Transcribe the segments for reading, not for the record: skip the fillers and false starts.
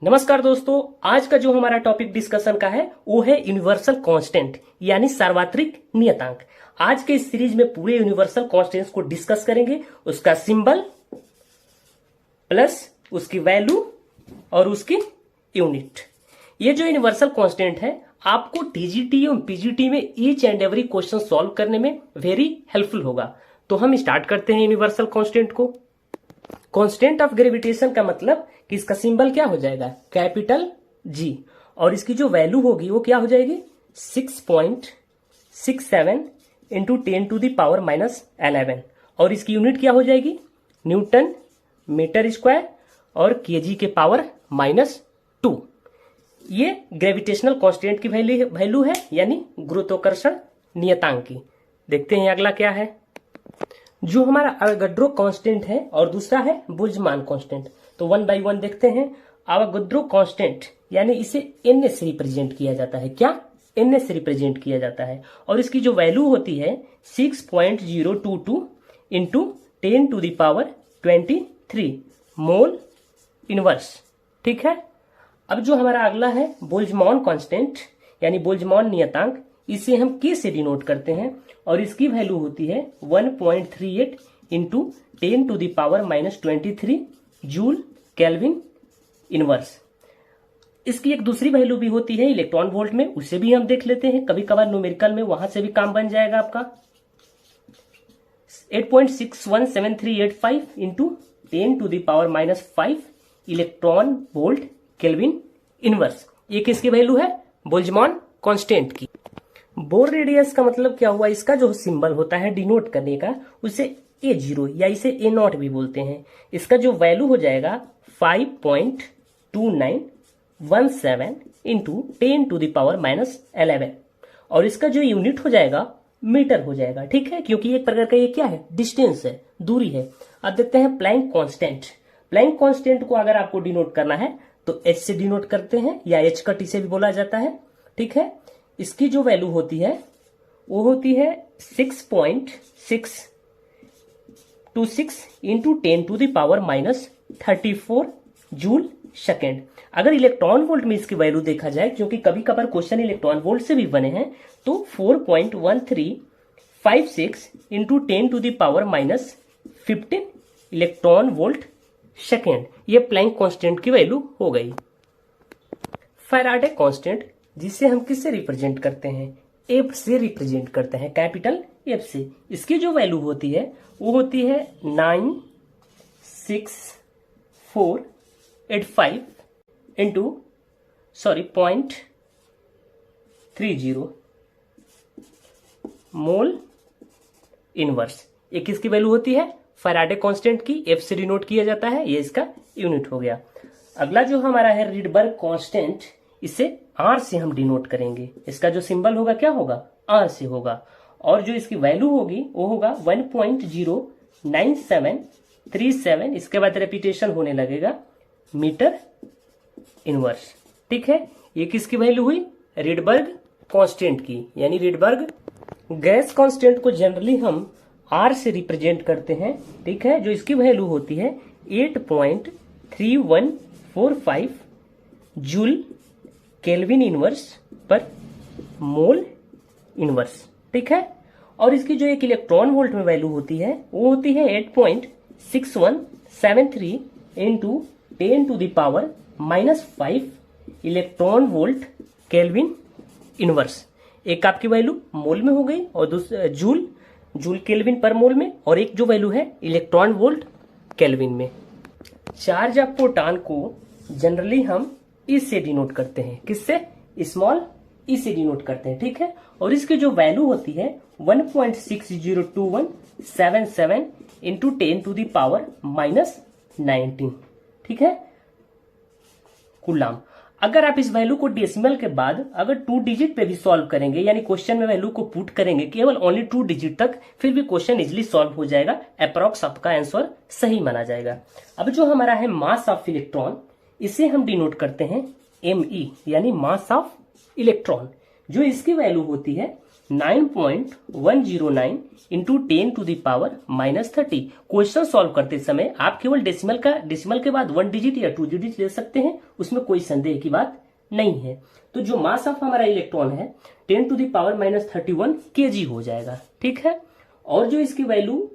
नमस्कार दोस्तों, आज का जो हमारा टॉपिक डिस्कशन का है वो है यूनिवर्सल कांस्टेंट यानी सार्वत्रिक नियतांक। आज के इस सीरीज में पूरे यूनिवर्सल कांस्टेंट्स को डिस्कस करेंगे, उसका सिंबल प्लस उसकी वैल्यू और उसकी यूनिट। ये जो यूनिवर्सल कांस्टेंट है आपको टीजीटी और पीजीटी में each and every question solve करने में वेरी हेल्पफुल होगा। तो हम स्टार्ट करते हैं यूनिवर्सल कांस्टेंट को। कांस्टेंट ऑफ ग्रेविटेशन का मतलब कि इसका सिंबल क्या हो जाएगा, कैपिटल जी, और इसकी जो वैल्यू होगी वो क्या हो जाएगी 6.67 इंटू 10⁻⁻11 और इसकी यूनिट क्या हो जाएगी न्यूटन मीटर स्क्वायर और केजी के पावर -2। ये ग्रेविटेशनल कांस्टेंट की वैल्यू है यानी गुरुत्वाकर्षण नियतांक की। देखते हैं अगला क्या है। जो हमारा अवोगाड्रो कांस्टेंट है और दूसरा है बोल्ट्जमान कांस्टेंट। तो वन बाय वन देखते हैं। अवोगाड्रो कांस्टेंट यानी इसे एन से रिप्रेजेंट किया जाता है। क्या एन से रिप्रेजेंट किया जाता है और इसकी जो वैल्यू होती है 6.022 इंटू 10⁻23 मोल इनवर्स। ठीक है। अब जो हमारा अगला है बोल्ट्जमान कांस्टेंट यानी बोल्ट्जमान नियतांक, इसे हम के से डिनोट करते हैं और इसकी वैल्यू होती है 1.38 इंटू 10⁻23 जूल केल्विन इनवर्स। इसकी एक दूसरी वैल्यू भी होती है इलेक्ट्रॉन वोल्ट में, उसे भी हम देख लेते हैं। कभी कभार न्यूमेरिकल में वहां से भी काम बन जाएगा आपका 8.617385 into 10⁻⁻5 electron volt kelvin inverse. ये किसकी वैल्यू है बोल्ट्जमान कांस्टेंट की। बोर रेडियस का मतलब क्या हुआ, इसका जो सिंबल होता है डिनोट करने का उसे A0 या इसे A0 भी बोलते हैं। इसका जो वैल्यू हो जाएगा 5.2917 इंटू 10⁻⁻11 और इसका जो यूनिट हो जाएगा मीटर हो जाएगा। ठीक है, क्योंकि एक प्रकार का ये क्या है डिस्टेंस है, दूरी है। अब देखते हैं प्लैंक कांस्टेंट। प्लैंक कांस्टेंट को अगर आपको डिनोट करना है तो H से डिनोट करते हैं या H का T से भी बोला जाता है। ठीक है, इसकी जो वैल्यू होती है वो होती है 6.626 इंटू 10⁻34 जूल सेकेंड। अगर इलेक्ट्रॉन वोल्ट में इसकी वैल्यू देखा जाए, क्योंकि कभी कभार क्वेश्चन इलेक्ट्रॉन वोल्ट से भी बने हैं, तो 4.1356 इंटू 10⁻15 इलेक्ट्रॉन वोल्ट सेकेंड। ये प्लैंक कांस्टेंट की वैल्यू हो गई। फैराडे कांस्टेंट जिसे हम किससे रिप्रेजेंट करते हैं, एफ से रिप्रेजेंट करते हैं, कैपिटल एफ से। इसकी जो वैल्यू होती है वो होती है 96485 इंटू 0.30 मोल इनवर्स। ये किसकी वैल्यू होती है फैराडे कांस्टेंट की, एफ से डिनोट किया जाता है। ये इसका यूनिट हो गया। अगला जो हमारा है रिडबर्ग कांस्टेंट, इसे आर से हम डिनोट करेंगे। इसका जो सिंबल होगा क्या होगा आर से होगा और जो इसकी वैल्यू होगी वो होगा 1.09737। इसके बाद रेपिटेशन होने लगेगा मीटर इनवर्स। ठीक है, ये किसकी वैल्यू हुई रिडबर्ग कांस्टेंट की, यानी रिडबर्ग गैस कांस्टेंट को जनरली हम आर से रिप्रेजेंट करते हैं। ठीक है, जो इसकी वैल्यू होती है 8.3145 जूल केल्विन इनवर्स पर मोल इनवर्स। ठीक है, और इसकी जो एक इलेक्ट्रॉन वोल्ट में वैल्यू होती है वो होती है 8.6173 into 10⁻⁻5 electron volt kelvin inverse. एक आपकी वैल्यू मोल में हो गई और दूसरा जूल केल्विन पर मोल में, और एक जो वैल्यू है इलेक्ट्रॉन वोल्ट केल्विन में। चार्ज ऑफ प्रोटॉन को जनरली हम इससे डिनोट करते हैं। किससे, स्मॉल ई से डिनोट करते हैं। ठीक है, और इसकी जो वैल्यू होती है 1.602177 इंटू 10⁻⁻19। ठीक है, कूलाम। अगर आप इस वैल्यू को डेसिमल के बाद अगर 2 डिजिट पे भी सॉल्व करेंगे, यानी क्वेश्चन में वैल्यू को पुट करेंगे केवल ओनली 2 डिजिट तक, फिर भी क्वेश्चन इजिली सॉल्व हो जाएगा। अप्रॉक्स आपका आंसर सही माना जाएगा। अब जो हमारा है मास ऑफ इलेक्ट्रॉन, इसे हम डिनोट करते हैं ME यानी मास ऑफ इलेक्ट्रॉन। जो इसकी वैल्यू होती है 9.109 into 10 to the power -30। Question solve करते समय आप केवल डेसिमल के बाद 1 डिजिट या 2 डिजिट ले सकते हैं, उसमें कोई संदेह की बात नहीं है। तो जो मास ऑफ हमारा इलेक्ट्रॉन है 10 टू द पावर -31 kg हो जाएगा, ठीक है। और जो इसकी वैल्यू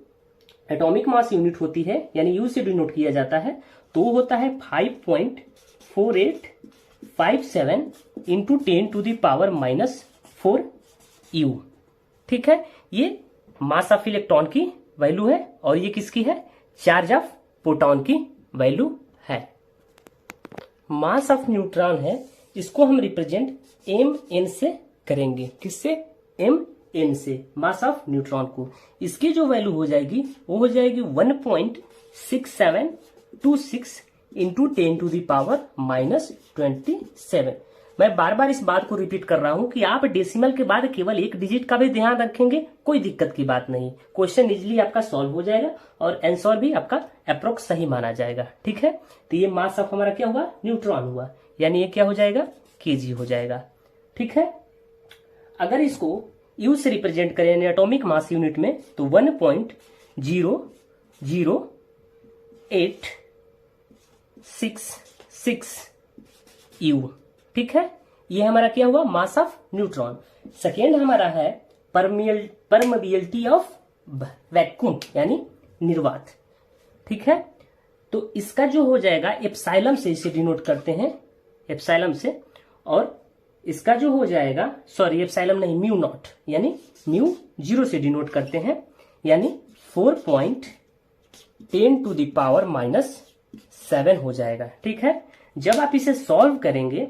एटॉमिक मास यूनिट होती है, यानी यू से डिनोट किया जाता है, तो होता है 5.4857 into 10 to the power -4 U, ठीक है। ये मास ऑफ इलेक्ट्रॉन की वैल्यू है और ये किसकी है, चार्ज ऑफ प्रोटॉन की वैल्यू है। मास ऑफ न्यूट्रॉन है, इसको हम रिप्रेजेंट mn से करेंगे। किससे, mn से, मास ऑफ न्यूट्रॉन को। इसकी जो वैल्यू हो जाएगी वो हो जाएगी 1.6726 इंटू 10 टू द पावर -27। मैं बार बार इस बात को रिपीट कर रहा हूं कि आप डेसिमल के बाद केवल एक डिजिट का भी ध्यान रखेंगे, कोई दिक्कत की बात नहीं, क्वेश्चन इजीली आपका सॉल्व हो जाएगा और आंसर भी आपका अप्रोक्स सही माना जाएगा, ठीक है। तो ये मास ऑफ हमारा क्या हुआ, न्यूट्रॉन हुआ, यानी ये क्या हो जाएगा, kg हो जाएगा, ठीक है। अगर इसको U से रिप्रेजेंट करें यानी एटॉमिक मास यूनिट में, तो 1.00866 U, ठीक है। ये हमारा क्या हुआ, मास ऑफ न्यूट्रॉन। सेकेंड हमारा है परमेबिलिटी ऑफ वैक्यूम यानी निर्वात, ठीक है। तो इसका जो हो जाएगा एप्सिलॉन से इसे डिनोट करते हैं, एप्सिलॉन से, और इसका जो हो जाएगा, सॉरी एप्सिलॉन नहीं, म्यू नॉट, यानी म्यू 0 से डिनोट करते हैं, यानी 4.10 टू द पावर -7 हो जाएगा, ठीक है। जब आप इसे सॉल्व करेंगे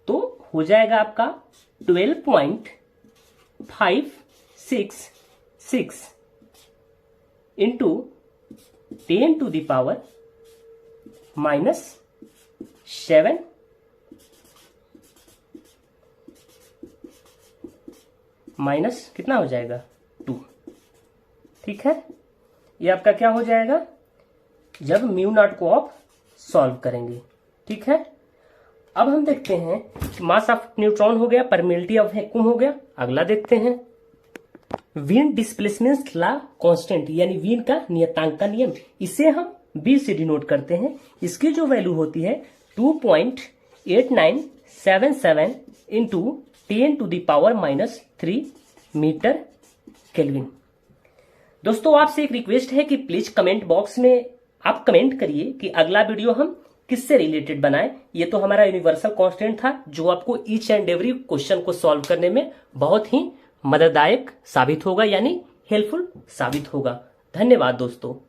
तो हो जाएगा आपका 12.566 into 10 to the power -7 minus कितना हो जाएगा, 2, ठीक है। ये आपका क्या हो जाएगा जब म्यू नॉट को आप सॉल्व करेंगे, ठीक है। अब हम देखते हैं मास ऑफ न्यूट्रॉन हो गया, परमेबिलिटी ऑफ वैक्यूम हो गया। अगला देखते हैं वीन डिस्प्लेसमेंट लॉ कांस्टेंट, यानी वीन का नियतांक का नियम। इसे हम B से डिनोट करते हैं। इसकी जो वैल्यू होती है 2.8977 into 10 to the power -3 metre kelvin. दोस्तों आपसे एक रिक्वेस्ट है कि प्लीज कमेंट बॉक्स में आप कमेंट करिए कि अगला वीडियो हम किससे रिलेटेड बनाएं। ये तो हमारा यूनिवर्सल कांस्टेंट था जो आपको ईच एंड एवरी क्वेश्चन को सॉल्व करने में बहुत ही मदददायक साबित होगा, यानी हेल्पफुल साबित होगा। धन्यवाद दोस्तों।